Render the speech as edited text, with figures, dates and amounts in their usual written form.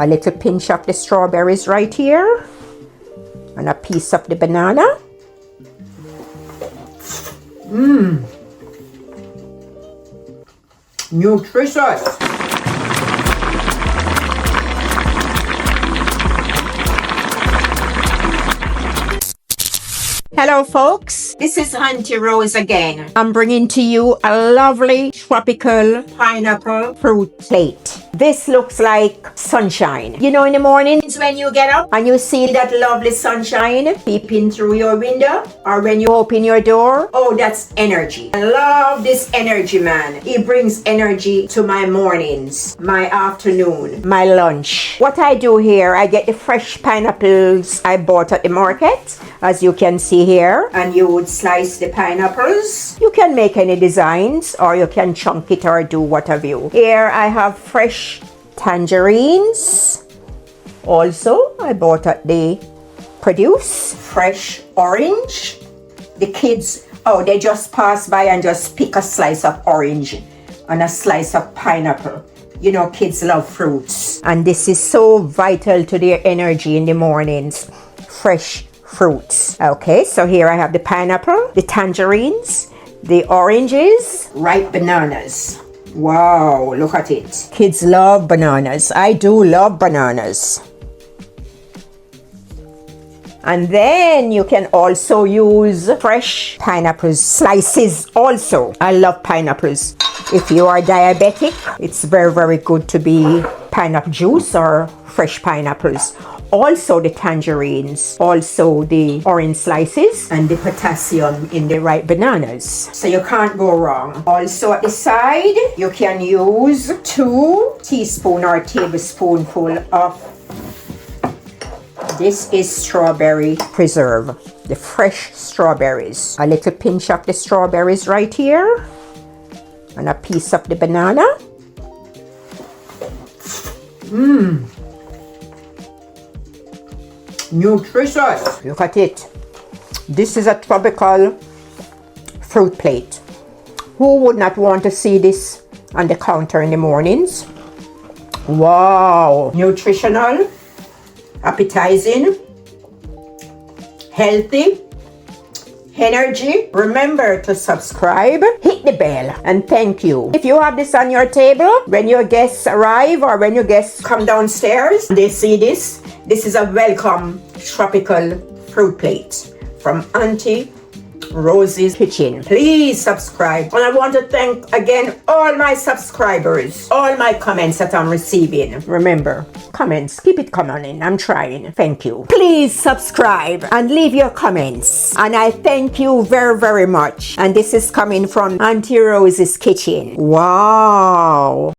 A little pinch of the strawberries right here. And a piece of the banana. Nutritious. Hello folks, this is Aunty Rose again. I'm bringing to you a lovely tropical pineapple fruit plate. This looks like sunshine. You know, in the mornings when you get up and you see that lovely sunshine peeping through your window, or when you open your door, oh, that's energy. I love this energy, man. It brings energy to my mornings, my afternoon, my lunch. What I do here, I get the fresh pineapples I bought at the market, as you can see here, and you would slice the pineapples. You can make any designs, or you can chunk it or do whatever you. Here I have fresh tangerines. Also, I bought at the produce. Fresh orange. The kids, oh, they just pass by and just pick a slice of orange and a slice of pineapple. You know, kids love fruits. And this is so vital to their energy in the mornings. Fresh fruits. Okay, so here I have the pineapple, the tangerines, the oranges, ripe bananas. Wow, look at it. Kids love bananas. I do love bananas. And then you can also use fresh pineapples slices also. I love pineapples. If you are diabetic, it's very, very good to be pineapple juice or fresh pineapples. Also the tangerines, also the orange slices, and the potassium in the ripe bananas. So you can't go wrong. Also at the side, you can use 2 teaspoons or tablespoonful of, this is strawberry preserve, the fresh strawberries. A little pinch of the strawberries right here, and a piece of the banana. Nutritious. Look at it. This is a tropical fruit plate. Who would not want to see this on the counter in the mornings? Wow. Nutritional, appetizing, healthy, energy. Remember to subscribe, hit the bell, and thank you. If you have this on your table, when your guests arrive or when your guests come downstairs, they see this. This is a welcome tropical fruit plate from Aunty Rose's Kitchen. Please subscribe. And I want to thank again all my subscribers, all my comments that I'm receiving. Remember, comments, keep it coming. I'm trying. Thank you. Please subscribe and leave your comments. And I thank you very, very much. And this is coming from Aunty Rose's Kitchen. Wow.